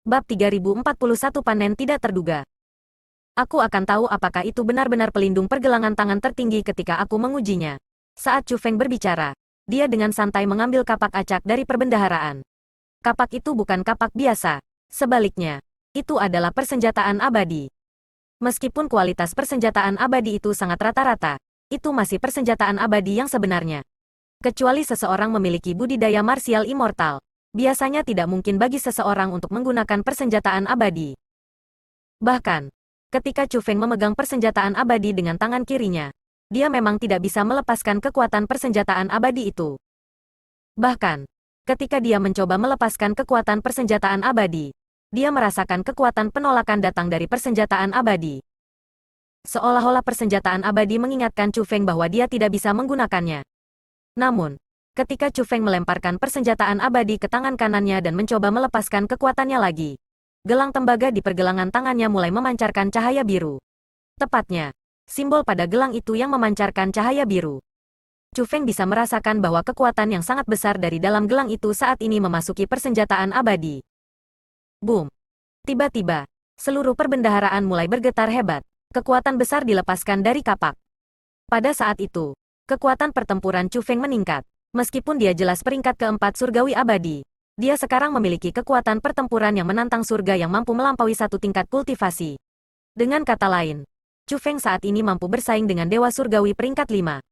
Bab 3041 Panen Tidak Terduga. Aku akan tahu apakah itu benar-benar pelindung pergelangan tangan tertinggi ketika aku mengujinya. Saat Chu Feng berbicara, dia dengan santai mengambil kapak acak dari perbendaharaan. Kapak itu bukan kapak biasa. Sebaliknya, itu adalah persenjataan abadi. Meskipun kualitas persenjataan abadi itu sangat rata-rata, itu masih persenjataan abadi yang sebenarnya. Kecuali seseorang memiliki budidaya marsial immortal, biasanya tidak mungkin bagi seseorang untuk menggunakan persenjataan abadi. Bahkan, ketika Chu Feng memegang persenjataan abadi dengan tangan kirinya, dia memang tidak bisa melepaskan kekuatan persenjataan abadi itu. Bahkan, ketika dia mencoba melepaskan kekuatan persenjataan abadi, dia merasakan kekuatan penolakan datang dari persenjataan abadi. Seolah-olah persenjataan abadi mengingatkan Chu Feng bahwa dia tidak bisa menggunakannya. Namun, ketika Chu Feng melemparkan persenjataan abadi ke tangan kanannya dan mencoba melepaskan kekuatannya lagi, gelang tembaga di pergelangan tangannya mulai memancarkan cahaya biru. Tepatnya, simbol pada gelang itu yang memancarkan cahaya biru. Chu Feng bisa merasakan bahwa kekuatan yang sangat besar dari dalam gelang itu saat ini memasuki persenjataan abadi. Boom! Tiba-tiba, seluruh perbendaharaan mulai bergetar hebat. Kekuatan besar dilepaskan dari kapak. Pada saat itu, kekuatan pertempuran Chu Feng meningkat. Meskipun dia jelas peringkat keempat surgawi abadi, dia sekarang memiliki kekuatan pertempuran yang menantang surga yang mampu melampaui satu tingkat kultivasi. Dengan kata lain, Chu Feng saat ini mampu bersaing dengan Dewa Surgawi peringkat 5.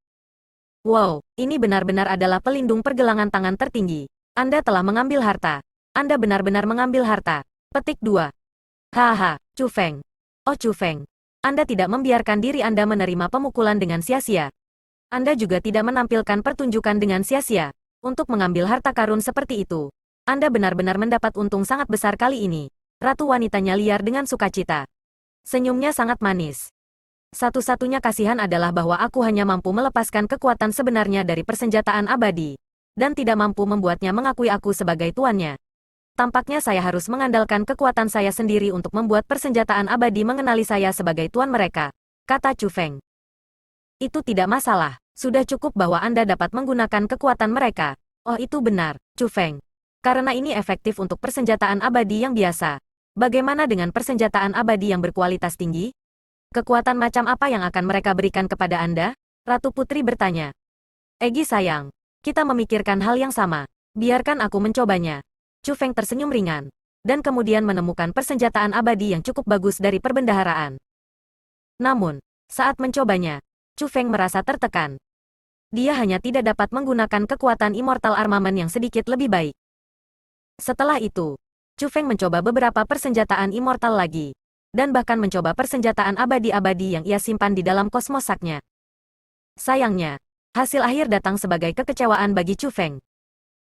Wow, ini benar-benar adalah pelindung pergelangan tangan tertinggi. Anda telah mengambil harta. Anda benar-benar mengambil harta. Petik 2. Haha, Chu Feng. Oh Chu Feng. Anda tidak membiarkan diri Anda menerima pemukulan dengan sia-sia. Anda juga tidak menampilkan pertunjukan dengan sia-sia. Untuk mengambil harta karun seperti itu, Anda benar-benar mendapat untung sangat besar kali ini. Ratu wanitanya liar dengan sukacita. Senyumnya sangat manis. Satu-satunya kasihan adalah bahwa aku hanya mampu melepaskan kekuatan sebenarnya dari persenjataan abadi, dan tidak mampu membuatnya mengakui aku sebagai tuannya. Tampaknya saya harus mengandalkan kekuatan saya sendiri untuk membuat persenjataan abadi mengenali saya sebagai tuan mereka, kata Chu Feng. Itu tidak masalah. Sudah cukup bahwa Anda dapat menggunakan kekuatan mereka. Oh itu benar, Chu Feng. Karena ini efektif untuk persenjataan abadi yang biasa. Bagaimana dengan persenjataan abadi yang berkualitas tinggi? Kekuatan macam apa yang akan mereka berikan kepada Anda? Ratu Putri bertanya. Egi sayang, kita memikirkan hal yang sama. Biarkan aku mencobanya. Chu Feng tersenyum ringan, dan kemudian menemukan persenjataan abadi yang cukup bagus dari perbendaharaan. Namun, saat mencobanya, Chu Feng merasa tertekan. Dia hanya tidak dapat menggunakan kekuatan immortal armamen yang sedikit lebih baik. Setelah itu, Chu Feng mencoba beberapa persenjataan immortal lagi, dan bahkan mencoba persenjataan abadi-abadi yang ia simpan di dalam kosmos saknya. Sayangnya, hasil akhir datang sebagai kekecewaan bagi Chu Feng.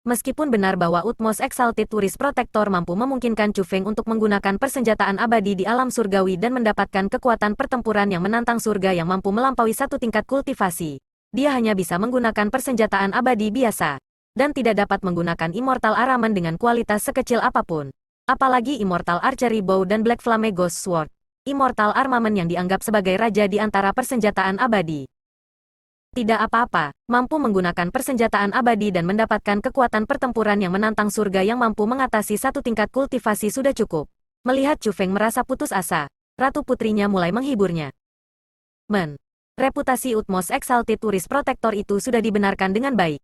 Meskipun benar bahwa Utmost Exalted Tourist Protector mampu memungkinkan Chu Feng untuk menggunakan persenjataan abadi di alam surgawi dan mendapatkan kekuatan pertempuran yang menantang surga yang mampu melampaui satu tingkat kultivasi, dia hanya bisa menggunakan persenjataan abadi biasa, dan tidak dapat menggunakan Immortal Araman dengan kualitas sekecil apapun. Apalagi Immortal Archery Bow dan Black Flame Ghost Sword, Immortal Armamen yang dianggap sebagai raja di antara persenjataan abadi. Tidak apa-apa, mampu menggunakan persenjataan abadi dan mendapatkan kekuatan pertempuran yang menantang surga yang mampu mengatasi satu tingkat kultivasi sudah cukup. Melihat Chu Feng merasa putus asa, Ratu Putrinya mulai menghiburnya. Reputasi Utmost Exalted Tourist Protector itu sudah dibenarkan dengan baik.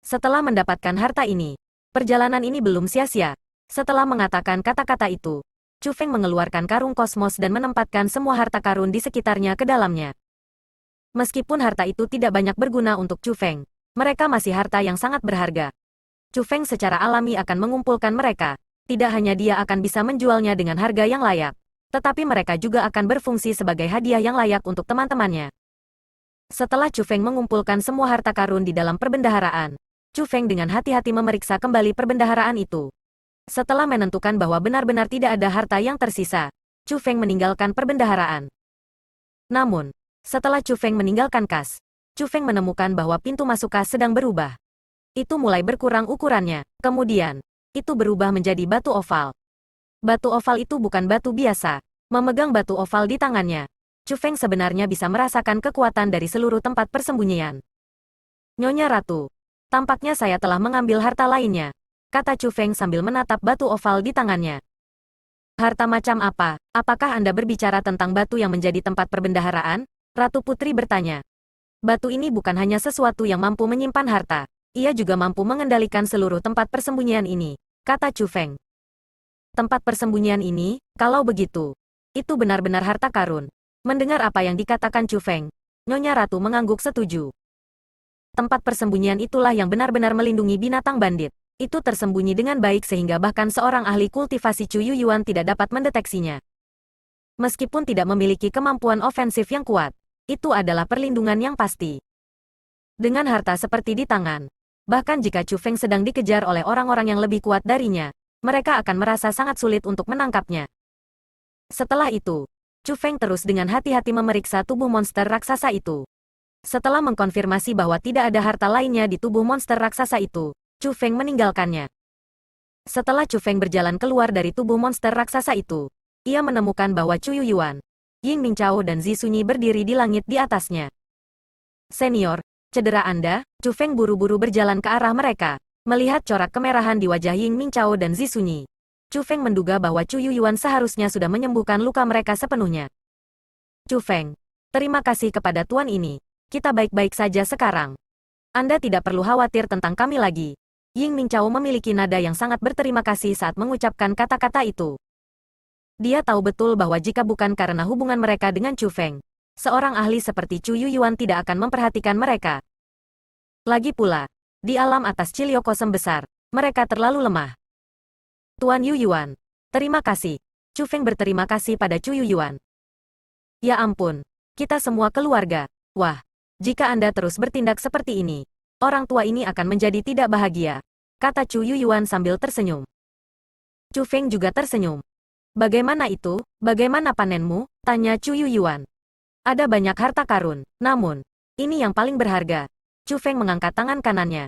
Setelah mendapatkan harta ini, perjalanan ini belum sia-sia. Setelah mengatakan kata-kata itu, Chu Feng mengeluarkan karung kosmos dan menempatkan semua harta karun di sekitarnya ke dalamnya. Meskipun harta itu tidak banyak berguna untuk Chu Feng, mereka masih harta yang sangat berharga. Chu Feng secara alami akan mengumpulkan mereka. Tidak hanya dia akan bisa menjualnya dengan harga yang layak, tetapi mereka juga akan berfungsi sebagai hadiah yang layak untuk teman-temannya. Setelah Chu Feng mengumpulkan semua harta karun di dalam perbendaharaan, Chu Feng dengan hati-hati memeriksa kembali perbendaharaan itu. Setelah menentukan bahwa benar-benar tidak ada harta yang tersisa, Chu Feng meninggalkan perbendaharaan. Namun, setelah Chu Feng meninggalkan kas, Chu Feng menemukan bahwa pintu masuk kas sedang berubah. Itu mulai berkurang ukurannya, kemudian, itu berubah menjadi batu oval. Batu oval itu bukan batu biasa. Memegang batu oval di tangannya, Chu Feng sebenarnya bisa merasakan kekuatan dari seluruh tempat persembunyian. Nyonya Ratu, tampaknya saya telah mengambil harta lainnya, kata Chu Feng sambil menatap batu oval di tangannya. Harta macam apa? Apakah Anda berbicara tentang batu yang menjadi tempat perbendaharaan? Ratu Putri bertanya. Batu ini bukan hanya sesuatu yang mampu menyimpan harta. Ia juga mampu mengendalikan seluruh tempat persembunyian ini, kata Chu Feng. Tempat persembunyian ini, kalau begitu, itu benar-benar harta karun. Mendengar apa yang dikatakan Chu Feng, Nyonya Ratu mengangguk setuju. Tempat persembunyian itulah yang benar-benar melindungi binatang bandit. Itu tersembunyi dengan baik sehingga bahkan seorang ahli kultivasi Chu Yuyuan tidak dapat mendeteksinya. Meskipun tidak memiliki kemampuan ofensif yang kuat, itu adalah perlindungan yang pasti. Dengan harta seperti di tangan, bahkan jika Chu Feng sedang dikejar oleh orang-orang yang lebih kuat darinya, mereka akan merasa sangat sulit untuk menangkapnya. Setelah itu, Chu Feng terus dengan hati-hati memeriksa tubuh monster raksasa itu. Setelah mengkonfirmasi bahwa tidak ada harta lainnya di tubuh monster raksasa itu, Chu Feng meninggalkannya. Setelah Chu Feng berjalan keluar dari tubuh monster raksasa itu, ia menemukan bahwa Chu Yuyuan, Ying Mingchao dan Zi Sunyi berdiri di langit di atasnya. Senior, cedera Anda? Chu Feng buru-buru berjalan ke arah mereka. Melihat corak kemerahan di wajah Ying Mingchao dan Zi Sunyi, Chu Feng menduga bahwa Chu Yuyuan seharusnya sudah menyembuhkan luka mereka sepenuhnya. Chu Feng, terima kasih kepada tuan ini. Kita baik-baik saja sekarang. Anda tidak perlu khawatir tentang kami lagi. Ying Mingchao memiliki nada yang sangat berterima kasih saat mengucapkan kata-kata itu. Dia tahu betul bahwa jika bukan karena hubungan mereka dengan Chu Feng, seorang ahli seperti Chu Yuyuan tidak akan memperhatikan mereka. Lagi pula, di alam atas Cilio Kosem besar, mereka terlalu lemah. Tuan Yuyuan, terima kasih. Chu Feng berterima kasih pada Chu Yuyuan. Ya ampun, kita semua keluarga. Wah, jika Anda terus bertindak seperti ini, orang tua ini akan menjadi tidak bahagia, kata Chu Yuyuan sambil tersenyum. Chu Feng juga tersenyum. Bagaimana itu? Bagaimana panenmu? Tanya Chu Yuyuan. Ada banyak harta karun, namun, ini yang paling berharga. Chu Feng mengangkat tangan kanannya.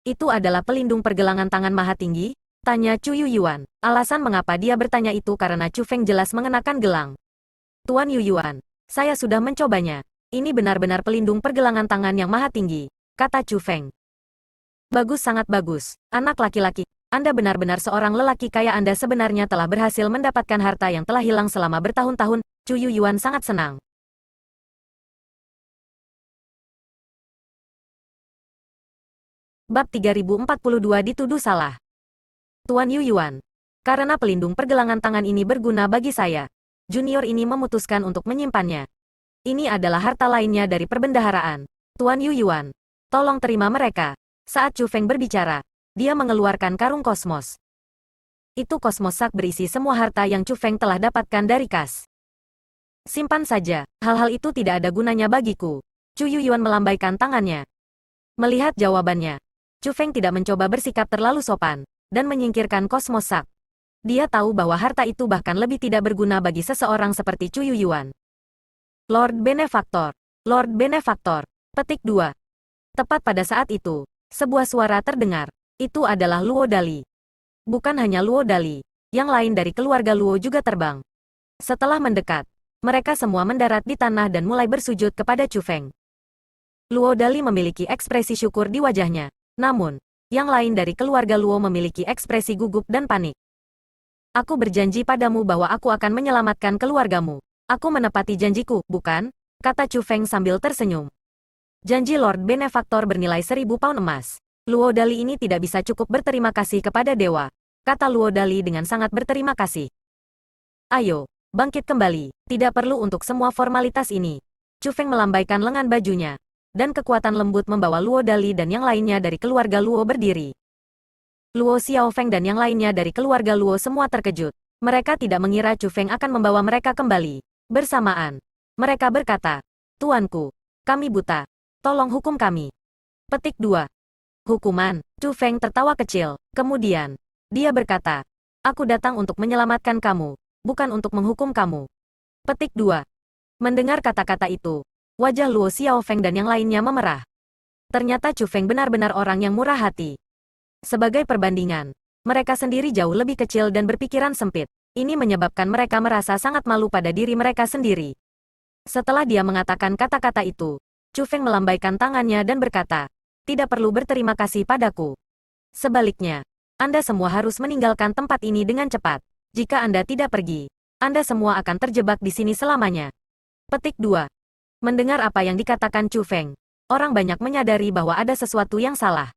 Itu adalah pelindung pergelangan tangan maha tinggi? Tanya Chu Yuyuan. Alasan mengapa dia bertanya itu karena Chu Feng jelas mengenakan gelang. Tuan Yuyuan, saya sudah mencobanya. Ini benar-benar pelindung pergelangan tangan yang maha tinggi, kata Chu Feng. Bagus, sangat bagus. Anak laki-laki, Anda benar-benar seorang lelaki kaya. Anda sebenarnya telah berhasil mendapatkan harta yang telah hilang selama bertahun-tahun. Chu Yuyuan sangat senang. Bab 3042 dituduh salah. Tuan Yuyuan, karena pelindung pergelangan tangan ini berguna bagi saya, junior ini memutuskan untuk menyimpannya. Ini adalah harta lainnya dari perbendaharaan. Tuan Yuyuan, tolong terima mereka. Saat Chu Feng berbicara, dia mengeluarkan karung kosmos. Itu kosmos sak berisi semua harta yang Chu Feng telah dapatkan dari kas. Simpan saja, hal-hal itu tidak ada gunanya bagiku. Chu Yuyuan melambaikan tangannya. Melihat jawabannya, Chu Feng tidak mencoba bersikap terlalu sopan, dan menyingkirkan kosmos sak. Dia tahu bahwa harta itu bahkan lebih tidak berguna bagi seseorang seperti Chu Yuyuan. Lord Benefaktor. Lord Benefaktor. Petik 2. Tepat pada saat itu, sebuah suara terdengar. Itu adalah Luo Dali. Bukan hanya Luo Dali, yang lain dari keluarga Luo juga terbang. Setelah mendekat, mereka semua mendarat di tanah dan mulai bersujud kepada Chu Feng. Luo Dali memiliki ekspresi syukur di wajahnya. Namun, yang lain dari keluarga Luo memiliki ekspresi gugup dan panik. Aku berjanji padamu bahwa aku akan menyelamatkan keluargamu. Aku menepati janjiku, bukan? Kata Chu Feng sambil tersenyum. Janji Lord Benefaktor bernilai 1000 pound emas. Luo Dali ini tidak bisa cukup berterima kasih kepada dewa. Kata Luo Dali dengan sangat berterima kasih. Ayo, bangkit kembali. Tidak perlu untuk semua formalitas ini. Chu Feng melambaikan lengan bajunya. Dan kekuatan lembut membawa Luo Dali dan yang lainnya dari keluarga Luo berdiri. Luo Xiaofeng dan yang lainnya dari keluarga Luo semua terkejut. Mereka tidak mengira Chu Feng akan membawa mereka kembali. Bersamaan, mereka berkata, Tuanku, kami buta. Tolong hukum kami. Petik 2. Hukuman. Chu Feng tertawa kecil. Kemudian, dia berkata, aku datang untuk menyelamatkan kamu, bukan untuk menghukum kamu. Petik 2. Mendengar kata-kata itu, wajah Luo Xiaofeng dan yang lainnya memerah. Ternyata Chu Feng benar-benar orang yang murah hati. Sebagai perbandingan, mereka sendiri jauh lebih kecil dan berpikiran sempit. Ini menyebabkan mereka merasa sangat malu pada diri mereka sendiri. Setelah dia mengatakan kata-kata itu, Chu Feng melambaikan tangannya dan berkata, tidak perlu berterima kasih padaku. Sebaliknya, Anda semua harus meninggalkan tempat ini dengan cepat. Jika Anda tidak pergi, Anda semua akan terjebak di sini selamanya. Petik 2. Mendengar apa yang dikatakan Chu Feng, orang banyak menyadari bahwa ada sesuatu yang salah.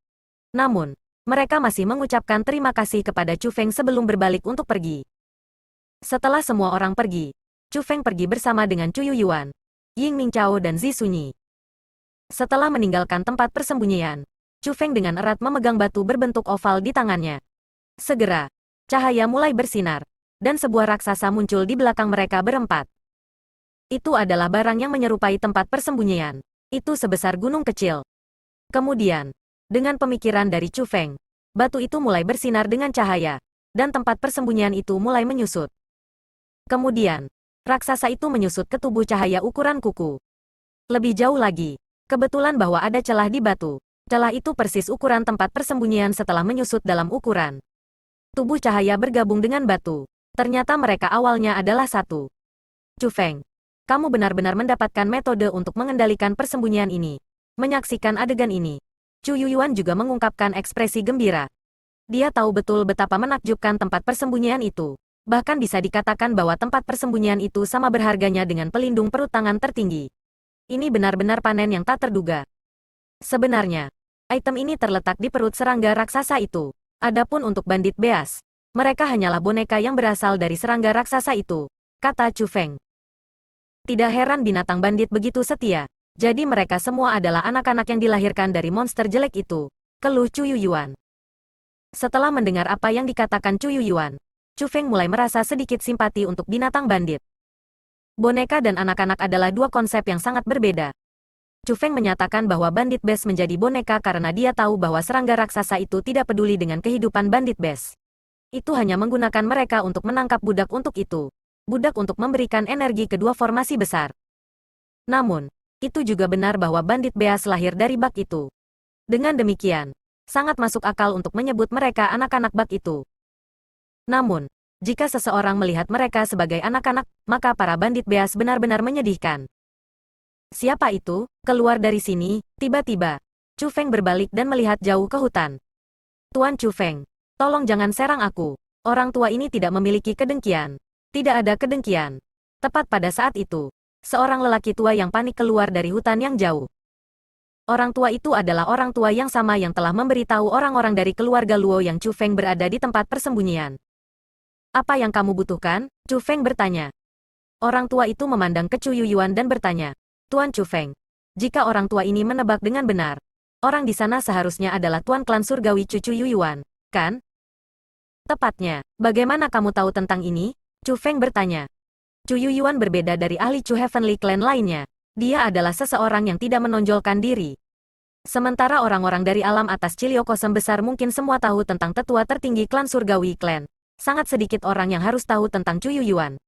Namun, mereka masih mengucapkan terima kasih kepada Chu Feng sebelum berbalik untuk pergi. Setelah semua orang pergi, Chu Feng pergi bersama dengan Chu Yuyuan, Ying Mingchao dan Zi Sunyi. Setelah meninggalkan tempat persembunyian, Chu Feng dengan erat memegang batu berbentuk oval di tangannya. Segera, cahaya mulai bersinar, dan sebuah raksasa muncul di belakang mereka berempat. Itu adalah barang yang menyerupai tempat persembunyian. Itu sebesar gunung kecil. Kemudian, dengan pemikiran dari Chu Feng, batu itu mulai bersinar dengan cahaya, dan tempat persembunyian itu mulai menyusut. Kemudian, raksasa itu menyusut ke tubuh cahaya ukuran kuku. Lebih jauh lagi, kebetulan bahwa ada celah di batu. Celah itu persis ukuran tempat persembunyian setelah menyusut dalam ukuran. Tubuh cahaya bergabung dengan batu. Ternyata mereka awalnya adalah satu. Chu Feng, kamu benar-benar mendapatkan metode untuk mengendalikan persembunyian ini. Menyaksikan adegan ini, Chu Yuyuan juga mengungkapkan ekspresi gembira. Dia tahu betul betapa menakjubkan tempat persembunyian itu. Bahkan bisa dikatakan bahwa tempat persembunyian itu sama berharganya dengan pelindung perut tangan tertinggi. Ini benar-benar panen yang tak terduga. Sebenarnya, item ini terletak di perut serangga raksasa itu. Adapun untuk bandit beas, mereka hanyalah boneka yang berasal dari serangga raksasa itu, kata Chu Feng. Tidak heran binatang bandit begitu setia. Jadi mereka semua adalah anak-anak yang dilahirkan dari monster jelek itu, keluh Chu Yuyuan. Setelah mendengar apa yang dikatakan Chu Yuyuan, Chu Feng mulai merasa sedikit simpati untuk binatang bandit. Boneka dan anak-anak adalah dua konsep yang sangat berbeda. Chu Feng menyatakan bahwa bandit bes menjadi boneka karena dia tahu bahwa serangga raksasa itu tidak peduli dengan kehidupan bandit bes. Itu hanya menggunakan mereka untuk menangkap budak untuk itu. Budak untuk memberikan energi kedua formasi besar. Namun, itu juga benar bahwa bandit beas lahir dari bak itu. Dengan demikian, sangat masuk akal untuk menyebut mereka anak-anak bak itu. Namun, jika seseorang melihat mereka sebagai anak-anak, maka para bandit beas benar-benar menyedihkan. Siapa itu? Keluar dari sini, tiba-tiba. Chu Feng berbalik dan melihat jauh ke hutan. Tuan Chu Feng, tolong jangan serang aku. Orang tua ini tidak memiliki kedengkian. Tidak ada kedengkian. Tepat pada saat itu, seorang lelaki tua yang panik keluar dari hutan yang jauh. Orang tua itu adalah orang tua yang sama yang telah memberitahu orang-orang dari keluarga Luo yang Chu Feng berada di tempat persembunyian. Apa yang kamu butuhkan? Chu Feng bertanya. Orang tua itu memandang ke Chu Yuyuan dan bertanya. Tuan Chu Feng, jika orang tua ini menebak dengan benar, orang di sana seharusnya adalah Tuan klan surgawi Chu Yuyuan, kan? Tepatnya, bagaimana kamu tahu tentang ini? Chu Feng bertanya. Chu Yuyuan berbeda dari ahli Chu Heavenly Clan lainnya. Dia adalah seseorang yang tidak menonjolkan diri. Sementara orang-orang dari alam atas Ciliokosem besar mungkin semua tahu tentang tetua tertinggi klan surgawi Clan. Sangat sedikit orang yang harus tahu tentang Chu Yuyuan.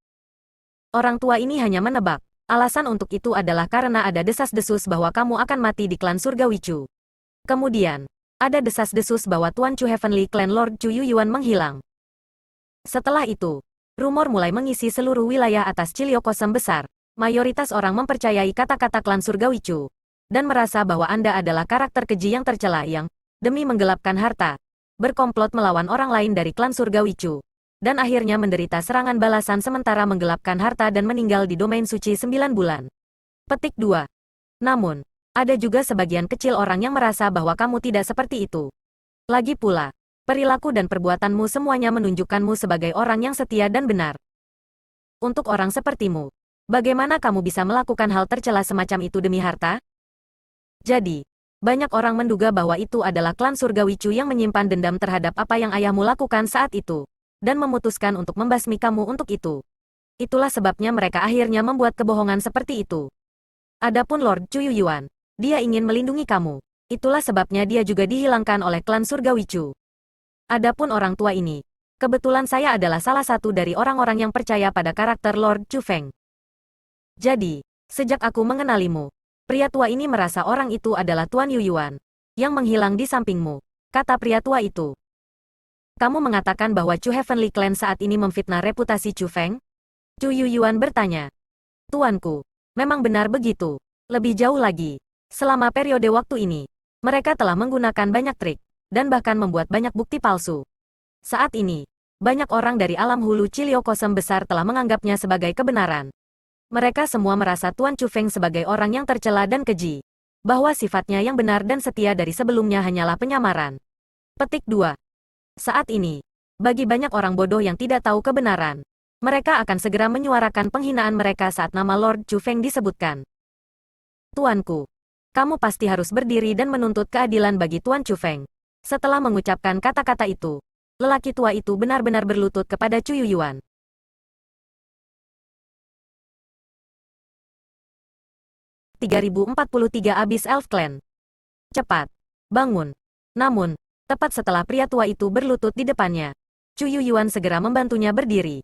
Orang tua ini hanya menebak. Alasan untuk itu adalah karena ada desas-desus bahwa kamu akan mati di klan surgawi Chu. Kemudian, ada desas-desus bahwa Tuan Chu Heavenly Clan Lord Chu Yuyuan menghilang. Setelah itu, rumor mulai mengisi seluruh wilayah atas Ciliokosem besar. Mayoritas orang mempercayai kata-kata klan surgawi Chu, dan merasa bahwa Anda adalah karakter keji yang tercela yang, demi menggelapkan harta, berkomplot melawan orang lain dari klan surgawi Chu. Dan akhirnya menderita serangan balasan sementara menggelapkan harta dan meninggal di domain suci 9 bulan. Petik 2. Namun, ada juga sebagian kecil orang yang merasa bahwa kamu tidak seperti itu. Lagi pula, perilaku dan perbuatanmu semuanya menunjukkanmu sebagai orang yang setia dan benar. Untuk orang sepertimu, bagaimana kamu bisa melakukan hal tercela semacam itu demi harta? Jadi, banyak orang menduga bahwa itu adalah klan surgawi Chu yang menyimpan dendam terhadap apa yang ayahmu lakukan saat itu, dan memutuskan untuk membasmi kamu untuk itu. Itulah sebabnya mereka akhirnya membuat kebohongan seperti itu. Adapun Lord Chu Yuyuan, dia ingin melindungi kamu. Itulah sebabnya dia juga dihilangkan oleh klan surgawi Chu. Adapun orang tua ini, kebetulan saya adalah salah satu dari orang-orang yang percaya pada karakter Lord Chu Feng. Jadi, sejak aku mengenalimu, pria tua ini merasa orang itu adalah Tuan Yuyuan, yang menghilang di sampingmu, kata pria tua itu. Kamu mengatakan bahwa Chu Heavenly Clan saat ini memfitnah reputasi Chu Feng? Chu Yuyuan bertanya. Tuanku, memang benar begitu. Lebih jauh lagi, selama periode waktu ini, mereka telah menggunakan banyak trik, dan bahkan membuat banyak bukti palsu. Saat ini, banyak orang dari alam hulu Cilio Kosem besar telah menganggapnya sebagai kebenaran. Mereka semua merasa Tuan Chu Feng sebagai orang yang tercela dan keji. Bahwa sifatnya yang benar dan setia dari sebelumnya hanyalah penyamaran. Petik 2. Saat ini, bagi banyak orang bodoh yang tidak tahu kebenaran, mereka akan segera menyuarakan penghinaan mereka saat nama Lord Chu Feng disebutkan. Tuanku, kamu pasti harus berdiri dan menuntut keadilan bagi Tuan Chu Feng. Setelah mengucapkan kata-kata itu, lelaki tua itu benar-benar berlutut kepada Chu Yuyuan. 3043 Abyss Elf Clan. Cepat, bangun. Namun, tepat setelah pria tua itu berlutut di depannya, Chu Yuyuan segera membantunya berdiri.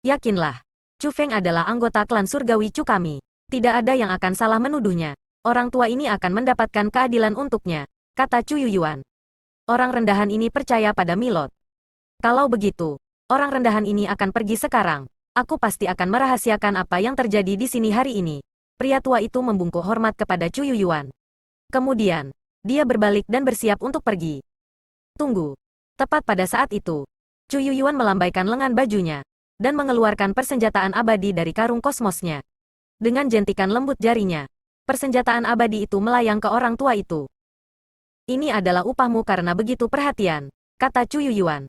Yakinlah, Chu Feng adalah anggota klan surgawi Chu kami. Tidak ada yang akan salah menuduhnya. Orang tua ini akan mendapatkan keadilan untuknya, kata Chu Yuyuan. Orang rendahan ini percaya pada Milord. Kalau begitu, orang rendahan ini akan pergi sekarang. Aku pasti akan merahasiakan apa yang terjadi di sini hari ini. Pria tua itu membungkuk hormat kepada Chu Yuyuan. Kemudian, dia berbalik dan bersiap untuk pergi. Tunggu. Tepat pada saat itu, Chu Yuyuan melambaikan lengan bajunya dan mengeluarkan persenjataan abadi dari karung kosmosnya. Dengan jentikan lembut jarinya, persenjataan abadi itu melayang ke orang tua itu. Ini adalah upahmu karena begitu perhatian, kata Chu Yuyuan.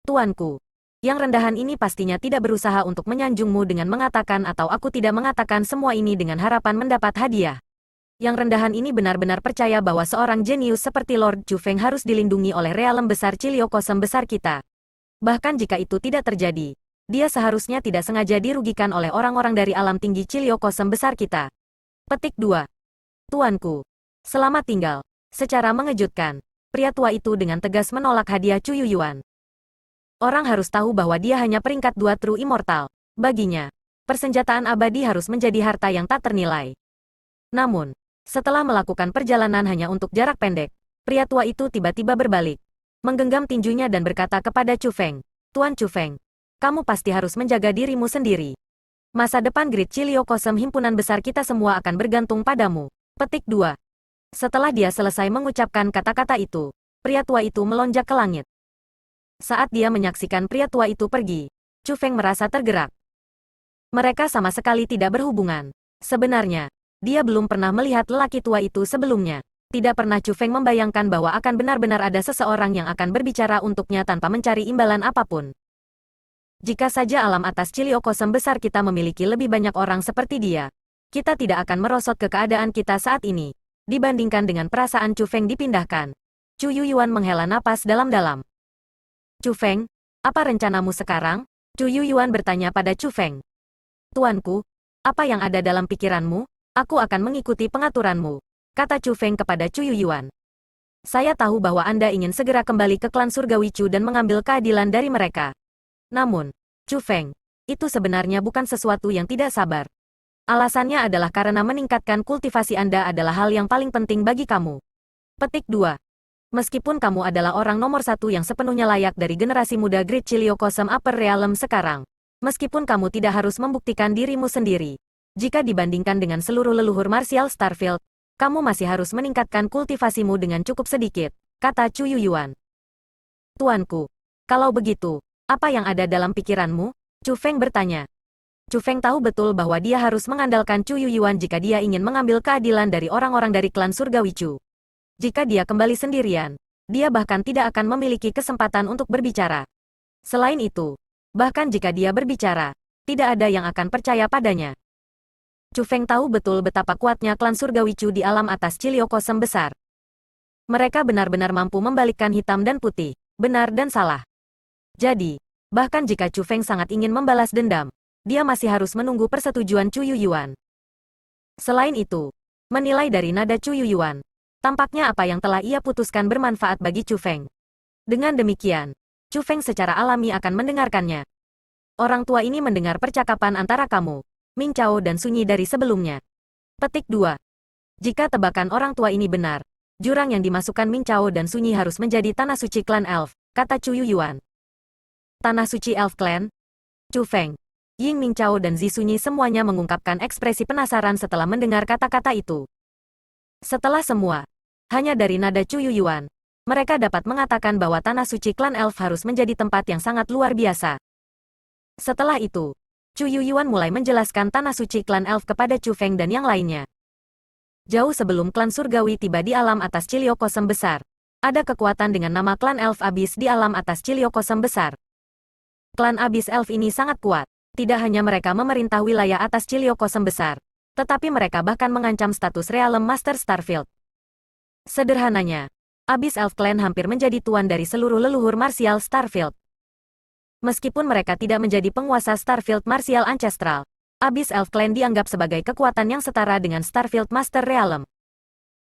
Tuanku, yang rendahan ini pastinya tidak berusaha untuk menyanjungmu dengan mengatakan atau aku tidak mengatakan semua ini dengan harapan mendapat hadiah. Yang rendahan ini benar-benar percaya bahwa seorang jenius seperti Lord Chu Feng harus dilindungi oleh realem besar Cilio Kosem besar kita. Bahkan jika itu tidak terjadi, dia seharusnya tidak sengaja dirugikan oleh orang-orang dari alam tinggi Cilio Kosem besar kita. Petik 2. Tuanku, selamat tinggal. Secara mengejutkan, pria tua itu dengan tegas menolak hadiah Chu Yuyuan. Orang harus tahu bahwa dia hanya peringkat 2 True Immortal. Baginya, persenjataan abadi harus menjadi harta yang tak ternilai. Namun, setelah melakukan perjalanan hanya untuk jarak pendek, pria tua itu tiba-tiba berbalik, menggenggam tinjunya dan berkata kepada Chu Feng, Tuan Chu Feng, kamu pasti harus menjaga dirimu sendiri. Masa depan Great Cilio Kosem himpunan besar kita semua akan bergantung padamu. Petik 2. Setelah dia selesai mengucapkan kata-kata itu, pria tua itu melonjak ke langit. Saat dia menyaksikan pria tua itu pergi, Chu Feng merasa tergerak. Mereka sama sekali tidak berhubungan. Sebenarnya, dia belum pernah melihat lelaki tua itu sebelumnya. Tidak pernah Chu Feng membayangkan bahwa akan benar-benar ada seseorang yang akan berbicara untuknya tanpa mencari imbalan apapun. Jika saja alam atas Cilio Kosem besar kita memiliki lebih banyak orang seperti dia, kita tidak akan merosot ke keadaan kita saat ini. Dibandingkan dengan perasaan Chu Feng dipindahkan, Chu Yuyuan menghela napas dalam-dalam. Chu Feng, apa rencanamu sekarang? Chu Yuyuan bertanya pada Chu Feng. Tuanku, apa yang ada dalam pikiranmu? Aku akan mengikuti pengaturanmu, kata Chu Feng kepada Chu Yuyuan. Saya tahu bahwa Anda ingin segera kembali ke klan surgawi Chu dan mengambil keadilan dari mereka. Namun, Chu Feng, itu sebenarnya bukan sesuatu yang tidak sabar. Alasannya adalah karena meningkatkan kultivasi Anda adalah hal yang paling penting bagi kamu. Petik 2. Meskipun kamu adalah orang nomor 1 yang sepenuhnya layak dari generasi muda Great Cilio Kosem Upper Realm sekarang, meskipun kamu tidak harus membuktikan dirimu sendiri, jika dibandingkan dengan seluruh leluhur martial Starfield, kamu masih harus meningkatkan kultivasimu dengan cukup sedikit, kata Chu Yuyuan. Tuanku, kalau begitu, apa yang ada dalam pikiranmu? Chu Feng bertanya. Chu Feng tahu betul bahwa dia harus mengandalkan Chu Yuyuan jika dia ingin mengambil keadilan dari orang-orang dari klan surgawi Chu. Jika dia kembali sendirian, dia bahkan tidak akan memiliki kesempatan untuk berbicara. Selain itu, bahkan jika dia berbicara, tidak ada yang akan percaya padanya. Chu Feng tahu betul betapa kuatnya klan surgawi Chu di alam atas Cilio Kosem besar. Mereka benar-benar mampu membalikkan hitam dan putih, benar dan salah. Jadi, bahkan jika Chu Feng sangat ingin membalas dendam, dia masih harus menunggu persetujuan Chu Yuyuan. Selain itu, menilai dari nada Chu Yuyuan, tampaknya apa yang telah ia putuskan bermanfaat bagi Chu Feng. Dengan demikian, Chu Feng secara alami akan mendengarkannya. Orang tua ini mendengar percakapan antara kamu, Ming Chao dan Sunyi dari sebelumnya. Petik 2. Jika tebakan orang tua ini benar, jurang yang dimasukkan Ming Chao dan Sunyi harus menjadi tanah suci klan Elf, kata Chu Yuyuan. Tanah suci Elf Clan? Chu Feng, Ying Ming Chao dan Zi Sunyi semuanya mengungkapkan ekspresi penasaran setelah mendengar kata-kata itu. Setelah semua, hanya dari nada Chu Yuyuan, mereka dapat mengatakan bahwa tanah suci klan elf harus menjadi tempat yang sangat luar biasa. Setelah itu, Chu Yuyuan mulai menjelaskan tanah suci klan elf kepada Chu Feng dan yang lainnya. Jauh sebelum klan surgawi tiba di alam atas Cilio Kosem besar, ada kekuatan dengan nama klan elf abis di alam atas Cilio Kosem besar. Klan abis elf ini sangat kuat. Tidak hanya mereka memerintah wilayah atas Cilio Kosem besar, tetapi mereka bahkan mengancam status Realm Master Starfield. Sederhananya, Abyss Elf Clan hampir menjadi tuan dari seluruh leluhur marsial Starfield. Meskipun mereka tidak menjadi penguasa Starfield marsial ancestral, Abyss Elf Clan dianggap sebagai kekuatan yang setara dengan Starfield Master Realm.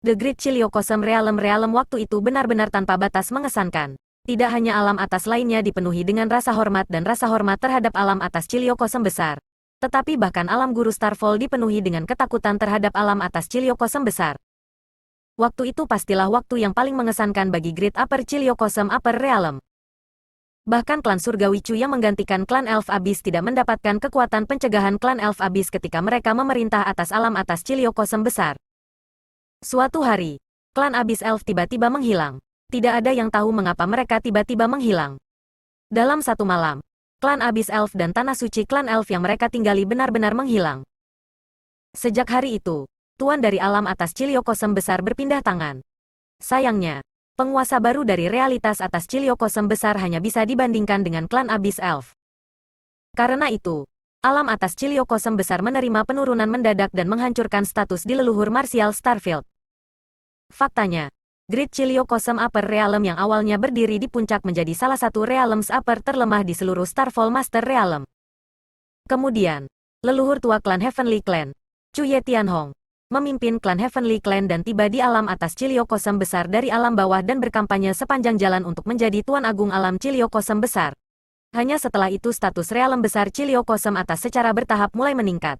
The Great Cilio Kosem Realm waktu itu benar-benar tanpa batas mengesankan. Tidak hanya alam atas lainnya dipenuhi dengan rasa hormat dan rasa hormat terhadap alam atas Cilio Kosem besar, tetapi bahkan alam guru Starfall dipenuhi dengan ketakutan terhadap alam atas Cilio Kosem besar. Waktu itu pastilah waktu yang paling mengesankan bagi Great Upper Cilio Kosem Upper Realm. Bahkan klan surgawi Chu yang menggantikan klan Elf Abyss tidak mendapatkan kekuatan pencegahan klan Elf Abyss ketika mereka memerintah atas alam atas Cilio Kosem besar. Suatu hari, klan Abyss Elf tiba-tiba menghilang. Tidak ada yang tahu mengapa mereka tiba-tiba menghilang. Dalam satu malam, klan Abyss Elf dan tanah suci klan Elf yang mereka tinggali benar-benar menghilang. Sejak hari itu, tuan dari alam atas Cilio Kosem besar berpindah tangan. Sayangnya, penguasa baru dari realitas atas Cilio Kosem besar hanya bisa dibandingkan dengan klan Abyss Elf. Karena itu, alam atas Cilio Kosem besar menerima penurunan mendadak dan menghancurkan status di leluhur marsial Starfield. Faktanya, Great Cilio Kosem Upper Realm yang awalnya berdiri di puncak menjadi salah satu Realms Upper terlemah di seluruh Starfall Master Realm. Kemudian, leluhur tua klan Heavenly Clan, Chu Ye Tianhong, memimpin klan Heavenly Clan dan tiba di alam atas Cilio Kosem besar dari alam bawah dan berkampanye sepanjang jalan untuk menjadi Tuan Agung Alam Cilio Kosem besar. Hanya setelah itu status Realm besar Cilio Kosem atas secara bertahap mulai meningkat.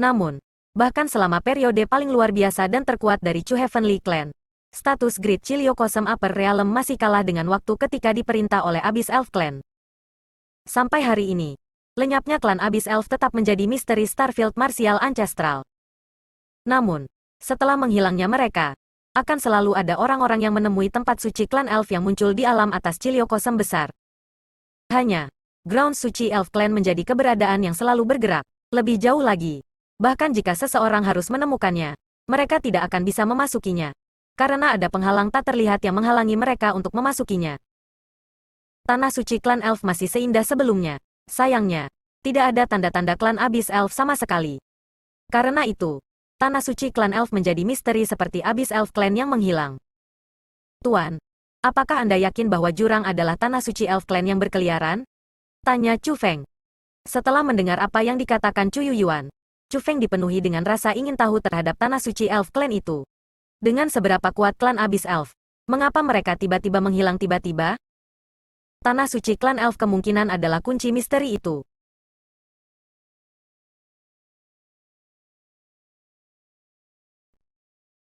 Namun, bahkan selama periode paling luar biasa dan terkuat dari Chu Heavenly Clan, status Great Cilio Kosem Upper Realm masih kalah dengan waktu ketika diperintah oleh Abyss Elf Clan. Sampai hari ini, lenyapnya klan Abyss Elf tetap menjadi misteri Starfield marsial ancestral. Namun, setelah menghilangnya mereka, akan selalu ada orang-orang yang menemui tempat suci klan Elf yang muncul di alam atas Cilio Kosem besar. Hanya, Ground Suci Elf Clan menjadi keberadaan yang selalu bergerak. Lebih jauh lagi, bahkan jika seseorang harus menemukannya, mereka tidak akan bisa memasukinya. Karena ada penghalang tak terlihat yang menghalangi mereka untuk memasukinya. Tanah suci klan Elf masih seindah sebelumnya. Sayangnya, tidak ada tanda-tanda klan Abyss Elf sama sekali. Karena itu, tanah suci klan Elf menjadi misteri seperti Abyss Elf Clan yang menghilang. Tuan, apakah Anda yakin bahwa jurang adalah tanah suci Elf Clan yang berkeliaran? Tanya Chu Feng. Setelah mendengar apa yang dikatakan Chu Yuyuan, Chu Feng dipenuhi dengan rasa ingin tahu terhadap tanah suci Elf Clan itu. Dengan seberapa kuat klan Abyss Elf, mengapa mereka tiba-tiba menghilang tiba-tiba? Tanah suci klan Elf kemungkinan adalah kunci misteri itu.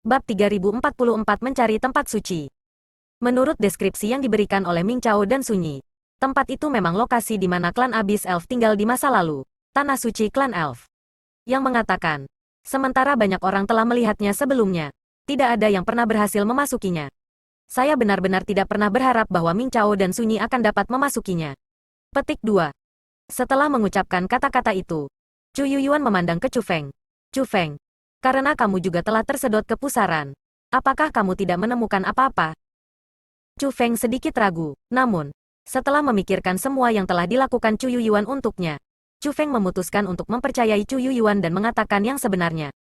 Bab 3044 Mencari Tempat Suci. Menurut deskripsi yang diberikan oleh Ming Chao dan Sunyi, tempat itu memang lokasi di mana klan Abyss Elf tinggal di masa lalu, tanah suci klan Elf. Yang mengatakan, sementara banyak orang telah melihatnya sebelumnya, tidak ada yang pernah berhasil memasukinya. Saya benar-benar tidak pernah berharap bahwa Ming Chao dan Sunyi akan dapat memasukinya. Petik 2. Setelah mengucapkan kata-kata itu, Chu Yuyuan memandang ke Chu Feng. Chu Feng, karena kamu juga telah tersedot ke pusaran, apakah kamu tidak menemukan apa-apa? Chu Feng sedikit ragu, namun, setelah memikirkan semua yang telah dilakukan Chu Yuyuan untuknya, Chu Feng memutuskan untuk mempercayai Chu Yuyuan dan mengatakan yang sebenarnya.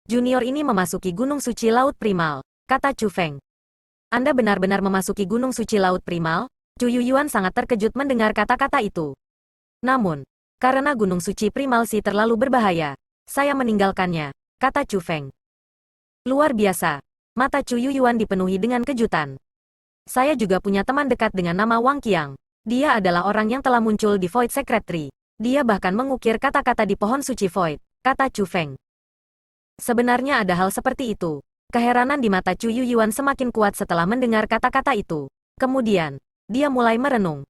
Junior ini memasuki Gunung Suci Laut Primal, kata Chu Feng. Anda benar-benar memasuki Gunung Suci Laut Primal? Chu Yuyuan sangat terkejut mendengar kata-kata itu. Namun, karena Gunung Suci Primal Si terlalu berbahaya, saya meninggalkannya, kata Chu Feng. Luar biasa, mata Chu Yuyuan dipenuhi dengan kejutan. Saya juga punya teman dekat dengan nama Wang Qiang. Dia adalah orang yang telah muncul di Void Secretary. Dia bahkan mengukir kata-kata di pohon suci Void, kata Chu Feng. Sebenarnya ada hal seperti itu. Keheranan di mata Chu Yuyuan semakin kuat setelah mendengar kata-kata itu. Kemudian, dia mulai merenung.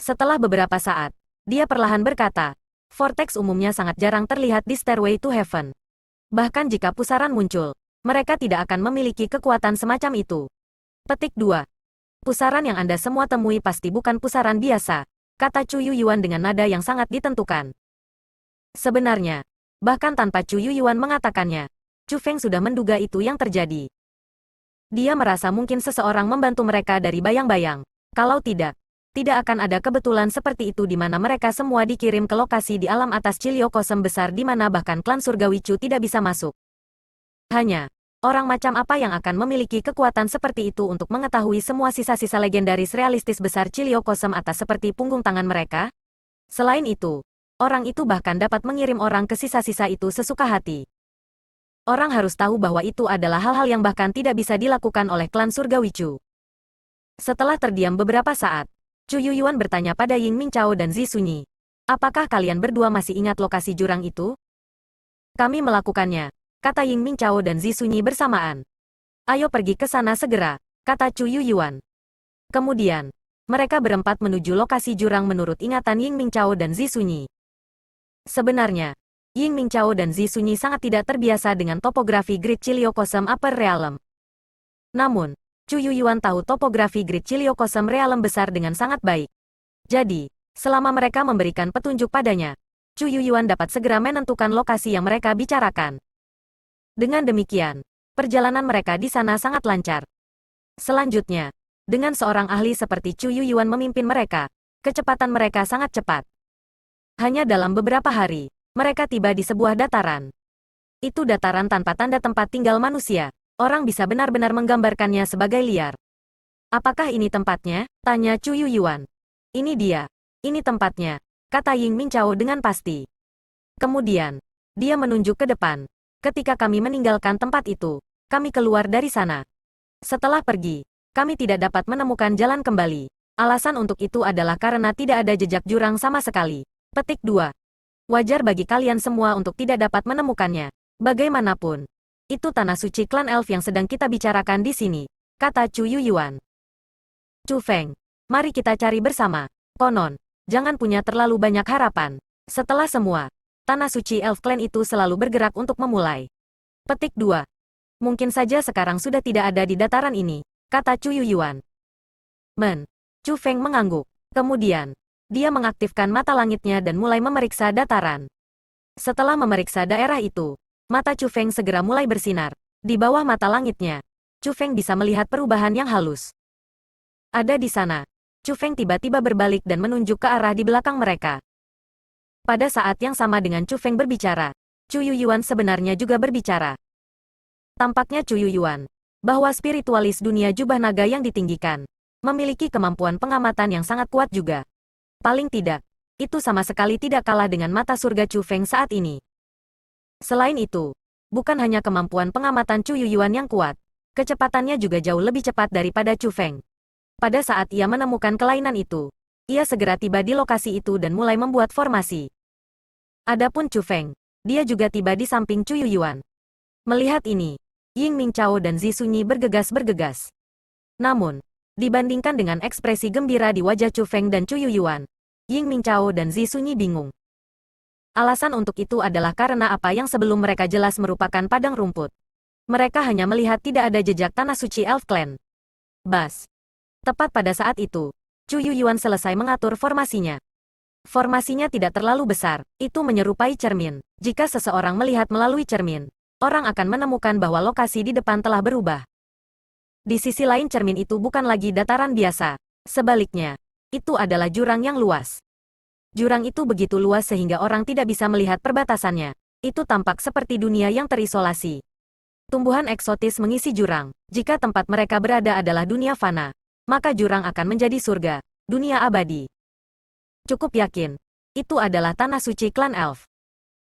Setelah beberapa saat, dia perlahan berkata, Vortex umumnya sangat jarang terlihat di Stairway to Heaven. Bahkan jika pusaran muncul, mereka tidak akan memiliki kekuatan semacam itu. Petik 2. Pusaran yang Anda semua temui pasti bukan pusaran biasa, kata Chu Yuyuan dengan nada yang sangat ditentukan. Sebenarnya, bahkan tanpa Chu Yuyuan mengatakannya, Chu Feng sudah menduga itu yang terjadi. Dia merasa mungkin seseorang membantu mereka dari bayang-bayang. Kalau tidak, tidak akan ada kebetulan seperti itu di mana mereka semua dikirim ke lokasi di alam atas Cilio Kosem besar di mana bahkan klan Surgawi Chu tidak bisa masuk. Hanya orang macam apa yang akan memiliki kekuatan seperti itu untuk mengetahui semua sisa-sisa legendaris realistis besar Cilio Kosem atas seperti punggung tangan mereka? Selain itu, orang itu bahkan dapat mengirim orang ke sisa-sisa itu sesuka hati. Orang harus tahu bahwa itu adalah hal-hal yang bahkan tidak bisa dilakukan oleh klan Surgawi Chu. Setelah terdiam beberapa saat, Chu Yuyuan bertanya pada Ying Mingchao dan Zi Sunyi. Apakah kalian berdua masih ingat lokasi jurang itu? Kami melakukannya, kata Ying Mingchao dan Zi Sunyi bersamaan. Ayo pergi ke sana segera, kata Chu Yuyuan. Kemudian, mereka berempat menuju lokasi jurang menurut ingatan Ying Mingchao dan Zi Sunyi. Sebenarnya, Ying Mingchao dan Zi Sunyi sangat tidak terbiasa dengan topografi Grid Cilio Kosem Upper Realm. Namun, Chu Yuyuan tahu topografi Grid Cilio Kosem Realm besar dengan sangat baik. Jadi, selama mereka memberikan petunjuk padanya, Chu Yuyuan dapat segera menentukan lokasi yang mereka bicarakan. Dengan demikian, perjalanan mereka di sana sangat lancar. Selanjutnya, dengan seorang ahli seperti Chu Yuyuan memimpin mereka, kecepatan mereka sangat cepat. Hanya dalam beberapa hari, mereka tiba di sebuah dataran. Itu dataran tanpa tanda tempat tinggal manusia. Orang bisa benar-benar menggambarkannya sebagai liar. Apakah ini tempatnya? Tanya Chu Yuyuan. Ini dia. Ini tempatnya, kata Ying Mingchao dengan pasti. Kemudian, dia menunjuk ke depan. Ketika kami meninggalkan tempat itu, kami keluar dari sana. Setelah pergi, kami tidak dapat menemukan jalan kembali. Alasan untuk itu adalah karena tidak ada jejak jurang sama sekali. Petik 2. Wajar bagi kalian semua untuk tidak dapat menemukannya. Bagaimanapun, itu tanah suci klan elf yang sedang kita bicarakan di sini, kata Chu Yuyuan. Chu Feng, mari kita cari bersama. Konon, jangan punya terlalu banyak harapan. Setelah semua, tanah suci elf clan itu selalu bergerak untuk memulai. Petik 2. Mungkin saja sekarang sudah tidak ada di dataran ini, kata Chu Yuyuan. Chu Feng mengangguk. Kemudian, dia mengaktifkan mata langitnya dan mulai memeriksa dataran. Setelah memeriksa daerah itu, mata Chu Feng segera mulai bersinar. Di bawah mata langitnya, Chu Feng bisa melihat perubahan yang halus. Ada di sana. Chu Feng tiba-tiba berbalik dan menunjuk ke arah di belakang mereka. Pada saat yang sama dengan Chu Feng berbicara, Chu Yuyuan sebenarnya juga berbicara. Tampaknya Chu Yuyuan, bahwa spiritualis dunia jubah naga yang ditinggikan, memiliki kemampuan pengamatan yang sangat kuat juga. Paling tidak, itu sama sekali tidak kalah dengan mata surga Chu Feng saat ini. Selain itu, bukan hanya kemampuan pengamatan Chu Yuyuan yang kuat, kecepatannya juga jauh lebih cepat daripada Chu Feng. Pada saat ia menemukan kelainan itu, ia segera tiba di lokasi itu dan mulai membuat formasi. Adapun Chu Feng, dia juga tiba di samping Chu Yuyuan. Melihat ini, Ying Mingchao dan Zi Sunyi bergegas-bergegas. Namun, dibandingkan dengan ekspresi gembira di wajah Chu Feng dan Chu Yuyuan, Ying Mingchao dan Zi Sunyi bingung. Alasan untuk itu adalah karena apa yang sebelum mereka jelas merupakan padang rumput. Mereka hanya melihat tidak ada jejak tanah suci Elf Clan. Bas. Tepat pada saat itu, Chu Yuyuan selesai mengatur formasinya. Formasinya tidak terlalu besar, itu menyerupai cermin. Jika seseorang melihat melalui cermin, orang akan menemukan bahwa lokasi di depan telah berubah. Di sisi lain cermin itu bukan lagi dataran biasa. Sebaliknya, itu adalah jurang yang luas. Jurang itu begitu luas sehingga orang tidak bisa melihat perbatasannya. Itu tampak seperti dunia yang terisolasi. Tumbuhan eksotis mengisi jurang. Jika tempat mereka berada adalah dunia fana, maka jurang akan menjadi surga, dunia abadi. Cukup yakin, itu adalah tanah suci klan elf.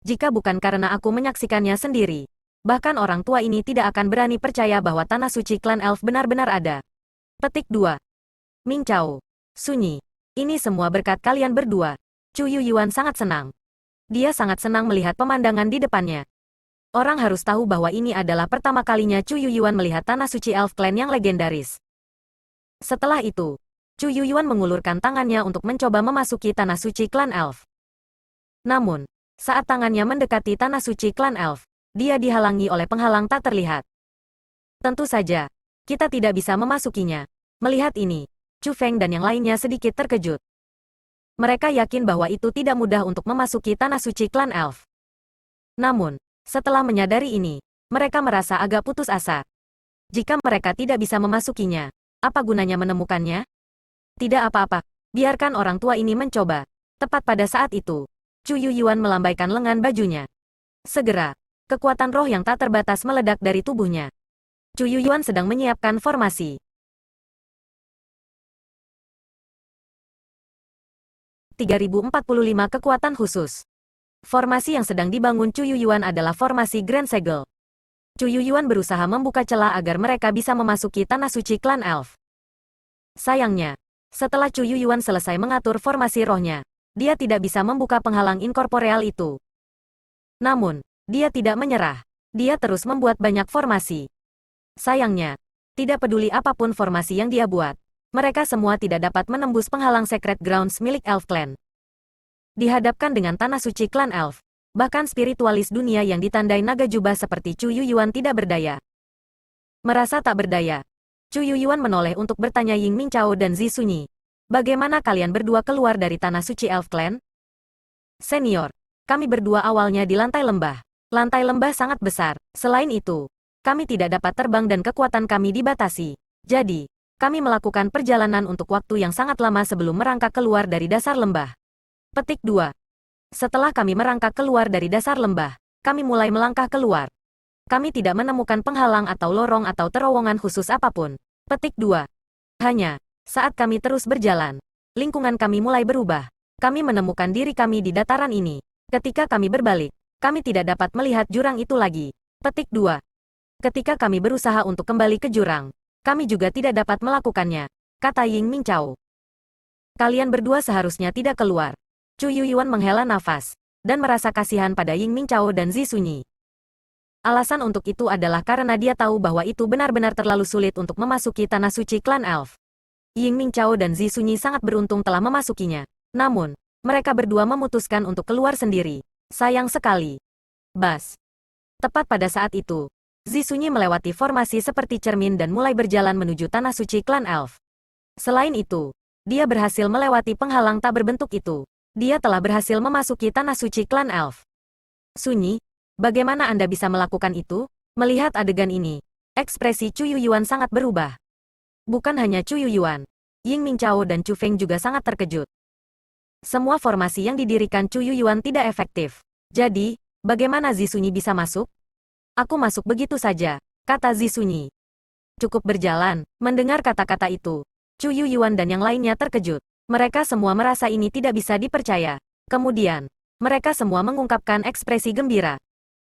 Jika bukan karena aku menyaksikannya sendiri, bahkan orang tua ini tidak akan berani percaya bahwa tanah suci klan elf benar-benar ada. Petik 2. Mingchao, Sunyi, ini semua berkat kalian berdua. Chu Yuyuan sangat senang. Dia sangat senang melihat pemandangan di depannya. Orang harus tahu bahwa ini adalah pertama kalinya Chu Yuyuan melihat tanah suci elf clan yang legendaris. Setelah itu, Chu Yuyuan mengulurkan tangannya untuk mencoba memasuki tanah suci klan elf. Namun, saat tangannya mendekati tanah suci klan elf, dia dihalangi oleh penghalang tak terlihat. Tentu saja, Kita tidak bisa memasukinya. Melihat ini, Chu Feng dan yang lainnya sedikit terkejut. Mereka yakin bahwa itu tidak mudah untuk memasuki tanah suci klan elf. Namun, setelah menyadari ini, mereka merasa agak putus asa. Jika mereka tidak bisa memasukinya, apa gunanya menemukannya? Tidak apa-apa, biarkan orang tua ini mencoba. Tepat pada saat itu, Chu Yuyuan melambaikan lengan bajunya. Segera, kekuatan roh yang tak terbatas meledak dari tubuhnya. Chu Yuyuan sedang menyiapkan formasi. 3045 kekuatan khusus. Formasi yang sedang dibangun Chu Yuyuan adalah formasi Grand Segel. Chu Yuyuan berusaha membuka celah agar mereka bisa memasuki tanah suci klan elf. Sayangnya, setelah Chu Yuyuan selesai mengatur formasi rohnya, dia tidak bisa membuka penghalang inkorporeal itu. Namun, dia tidak menyerah. Dia terus membuat banyak formasi. Sayangnya, tidak peduli apapun formasi yang dia buat, mereka semua tidak dapat menembus penghalang Sacred Grounds milik Elf Clan. Dihadapkan dengan tanah suci klan Elf, bahkan spiritualis dunia yang ditandai naga jubah seperti Chu Yuyuan tidak berdaya. Merasa tak berdaya, Chu Yuyuan menoleh untuk bertanya Ying Mingchao dan Zi Sunyi. Bagaimana kalian berdua keluar dari tanah suci Elf Clan? Senior, kami berdua awalnya di lantai lembah. Lantai lembah sangat besar. Selain itu, kami tidak dapat terbang dan kekuatan kami dibatasi. Jadi, kami melakukan perjalanan untuk waktu yang sangat lama sebelum merangkak keluar dari dasar lembah. Petik 2. Setelah kami merangkak keluar dari dasar lembah, kami mulai melangkah keluar. Kami tidak menemukan penghalang atau lorong atau terowongan khusus apapun. Petik 2. Hanya, saat kami terus berjalan, lingkungan kami mulai berubah. Kami menemukan diri kami di dataran ini. Ketika kami berbalik, kami tidak dapat melihat jurang itu lagi. Petik 2. Ketika kami berusaha untuk kembali ke jurang, kami juga tidak dapat melakukannya, kata Ying Mingchao. Kalian berdua seharusnya tidak keluar. Chu Yuyuan menghela nafas, dan merasa kasihan pada Ying Mingchao dan Zi Sunyi. Alasan untuk itu adalah karena dia tahu bahwa itu benar-benar terlalu sulit untuk memasuki tanah suci klan elf. Ying Mingchao dan Zi Sunyi sangat beruntung telah memasukinya. Namun, mereka berdua memutuskan untuk keluar sendiri. Sayang sekali. Bas. Tepat pada saat itu, Zi Sunyi melewati formasi seperti cermin dan mulai berjalan menuju tanah suci klan elf. Selain itu, dia berhasil melewati penghalang tak berbentuk itu. Dia telah berhasil memasuki tanah suci klan elf. Sunyi, bagaimana Anda bisa melakukan itu? Melihat adegan ini, ekspresi Chu Yuyuan sangat berubah. Bukan hanya Chu Yuyuan, Ying Mingchao dan Chu Feng juga sangat terkejut. Semua formasi yang didirikan Chu Yuyuan tidak efektif. Jadi, bagaimana Zi Sunyi bisa masuk? Aku masuk begitu saja, kata Zi Sunyi. Cukup berjalan. Mendengar kata-kata itu, Chu Yuyuan dan yang lainnya terkejut. Mereka semua merasa ini tidak bisa dipercaya. Kemudian, mereka semua mengungkapkan ekspresi gembira.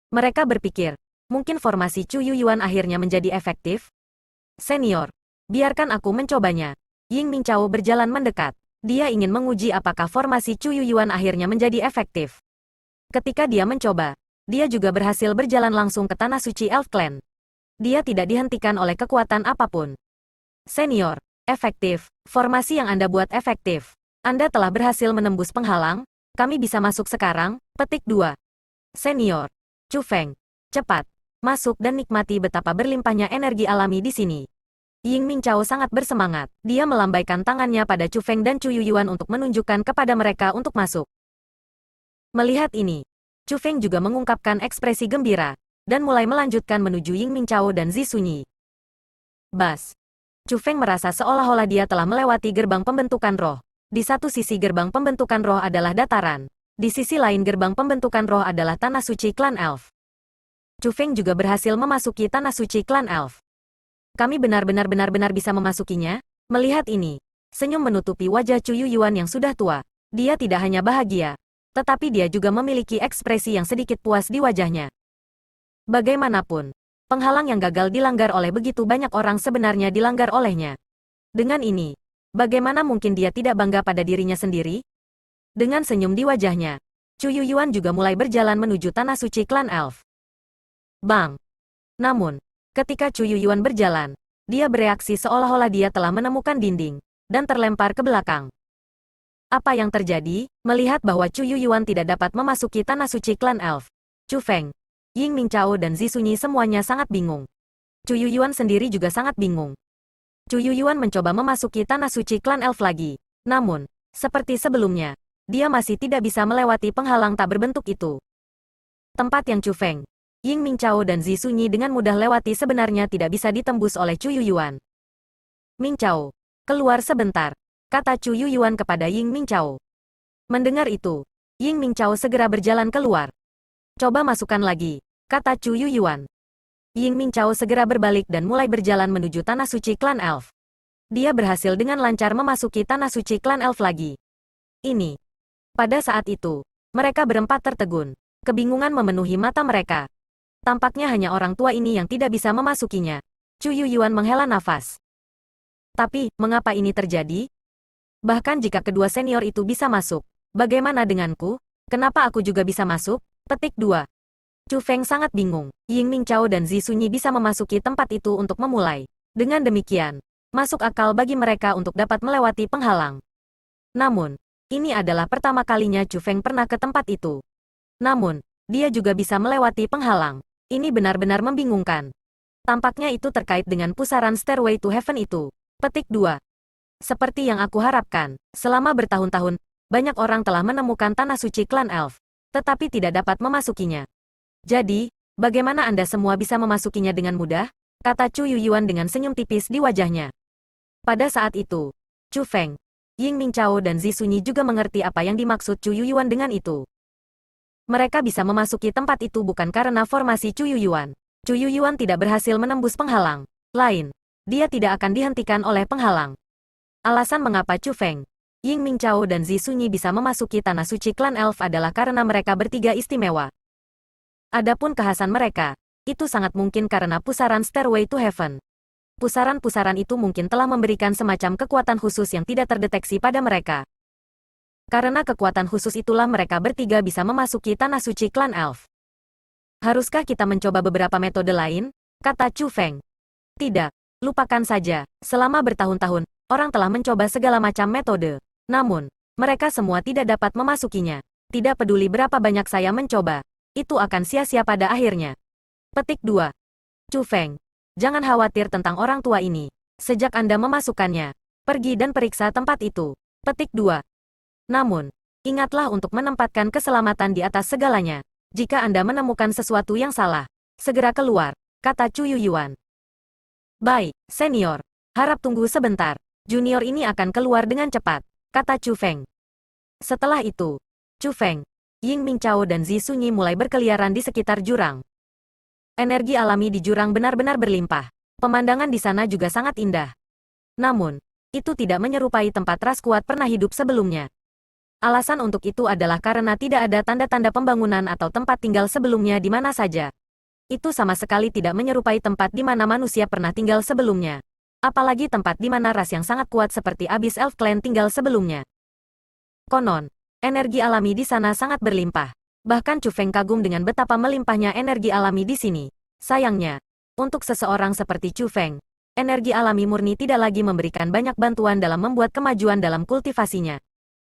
Mereka berpikir, mungkin formasi Chu Yuyuan akhirnya menjadi efektif? Senior, biarkan aku mencobanya. Ying Mingchao berjalan mendekat. Dia ingin menguji apakah formasi Chu Yuyuan akhirnya menjadi efektif. Ketika dia mencoba, dia juga berhasil berjalan langsung ke tanah suci Elf Clan. Dia tidak dihentikan oleh kekuatan apapun. Senior, efektif. Formasi yang Anda buat efektif. Anda telah berhasil menembus penghalang. Kami bisa masuk sekarang. Petik 2. Senior, Chu Feng, cepat, masuk dan nikmati betapa berlimpahnya energi alami di sini. Ying Mingchao sangat bersemangat. Dia melambaikan tangannya pada Chu Feng dan Chu Yuyuan untuk menunjukkan kepada mereka untuk masuk. Melihat ini, Chu Feng juga mengungkapkan ekspresi gembira, dan mulai melanjutkan menuju Ying Mingchao dan Zi Sunyi. Bas. Chu Feng merasa seolah-olah dia telah melewati gerbang pembentukan roh. Di satu sisi gerbang pembentukan roh adalah dataran. Di sisi lain gerbang pembentukan roh adalah tanah suci klan elf. Chu Feng juga berhasil memasuki tanah suci klan elf. Kami benar-benar bisa memasukinya. Melihat ini, senyum menutupi wajah Chu Yuyuan yang sudah tua. Dia tidak hanya bahagia, tetapi dia juga memiliki ekspresi yang sedikit puas di wajahnya. Bagaimanapun, penghalang yang gagal dilanggar oleh begitu banyak orang sebenarnya dilanggar olehnya. Dengan ini, bagaimana mungkin dia tidak bangga pada dirinya sendiri? Dengan senyum di wajahnya, Chu Yuyuan juga mulai berjalan menuju tanah suci klan elf. Bang! Namun, ketika Chu Yuyuan berjalan, dia bereaksi seolah-olah dia telah menemukan dinding, dan terlempar ke belakang. Apa yang terjadi? Melihat bahwa Chu Yuyuan tidak dapat memasuki tanah suci klan elf, Chu Feng, Ying Mingchao dan Zi Sunyi semuanya sangat bingung. Chu Yuyuan sendiri juga sangat bingung. Chu Yuyuan mencoba memasuki tanah suci klan elf lagi. Namun, seperti sebelumnya, dia masih tidak bisa melewati penghalang tak berbentuk itu. Tempat yang Chu Feng, Ying Mingchao dan Zi Sunyi dengan mudah lewati sebenarnya tidak bisa ditembus oleh Chu Yuyuan. Mingchao, keluar sebentar, kata Chu Yuyuan kepada Ying Mingchao. Mendengar itu, Ying Mingchao segera berjalan keluar. Coba masukkan lagi, kata Chu Yuyuan. Ying Mingchao segera berbalik dan mulai berjalan menuju tanah suci klan elf. Dia berhasil dengan lancar memasuki tanah suci klan elf lagi. Ini. Pada saat itu, mereka berempat tertegun. Kebingungan memenuhi mata mereka. Tampaknya hanya orang tua ini yang tidak bisa memasukinya. Chu Yuyuan menghela nafas. Tapi, mengapa ini terjadi? Bahkan jika kedua senior itu bisa masuk, bagaimana denganku? Kenapa aku juga bisa masuk? Petik 2. Chu Feng sangat bingung. Ying Mingchao dan Zi Sunyi bisa memasuki tempat itu untuk memulai. Dengan demikian, masuk akal bagi mereka untuk dapat melewati penghalang. Namun, ini adalah pertama kalinya Chu Feng pernah ke tempat itu. Namun, dia juga bisa melewati penghalang. Ini benar-benar membingungkan. Tampaknya itu terkait dengan pusaran Stairway to Heaven itu. Petik 2. Seperti yang aku harapkan, selama bertahun-tahun, banyak orang telah menemukan tanah suci klan elf, tetapi tidak dapat memasukinya. Jadi, bagaimana Anda semua bisa memasukinya dengan mudah? Kata Chu Yuyuan dengan senyum tipis di wajahnya. Pada saat itu, Chu Feng, Ying Mingchao dan Zi Sunyi juga mengerti apa yang dimaksud Chu Yuyuan dengan itu. Mereka bisa memasuki tempat itu bukan karena formasi Chu Yuyuan. Chu Yuyuan tidak berhasil menembus penghalang. Lain, dia tidak akan dihentikan oleh penghalang. Alasan mengapa Chu Feng, Ying Mingchao dan Zi Sunyi bisa memasuki tanah suci klan elf adalah karena mereka bertiga istimewa. Adapun kekhasan mereka, itu sangat mungkin karena pusaran Stairway to Heaven. Pusaran-pusaran itu mungkin telah memberikan semacam kekuatan khusus yang tidak terdeteksi pada mereka. Karena kekuatan khusus itulah mereka bertiga bisa memasuki tanah suci klan elf. Haruskah kita mencoba beberapa metode lain? Kata Chu Feng. Tidak, lupakan saja. Selama bertahun-tahun, orang telah mencoba segala macam metode. Namun, mereka semua tidak dapat memasukinya. Tidak peduli berapa banyak saya mencoba, itu akan sia-sia pada akhirnya. Petik 2. Chu Feng, jangan khawatir tentang orang tua ini. Sejak Anda memasukkannya, pergi dan periksa tempat itu. Petik 2. Namun, ingatlah untuk menempatkan keselamatan di atas segalanya. Jika Anda menemukan sesuatu yang salah, segera keluar, kata Chu Yuyuan. Baik, senior. Harap tunggu sebentar. Junior ini akan keluar dengan cepat, kata Chu Feng. Setelah itu, Chu Feng, Ying Mingchao dan Zi Sunyi mulai berkeliaran di sekitar jurang. Energi alami di jurang benar-benar berlimpah. Pemandangan di sana juga sangat indah. Namun, itu tidak menyerupai tempat ras kuat pernah hidup sebelumnya. Alasan untuk itu adalah karena tidak ada tanda-tanda pembangunan atau tempat tinggal sebelumnya di mana saja. Itu sama sekali tidak menyerupai tempat di mana manusia pernah tinggal sebelumnya. Apalagi tempat di mana ras yang sangat kuat seperti Abyss Elf Clan tinggal sebelumnya. Konon, energi alami di sana sangat berlimpah. Bahkan Chu Feng kagum dengan betapa melimpahnya energi alami di sini. Sayangnya, untuk seseorang seperti Chu Feng, energi alami murni tidak lagi memberikan banyak bantuan dalam membuat kemajuan dalam kultivasinya.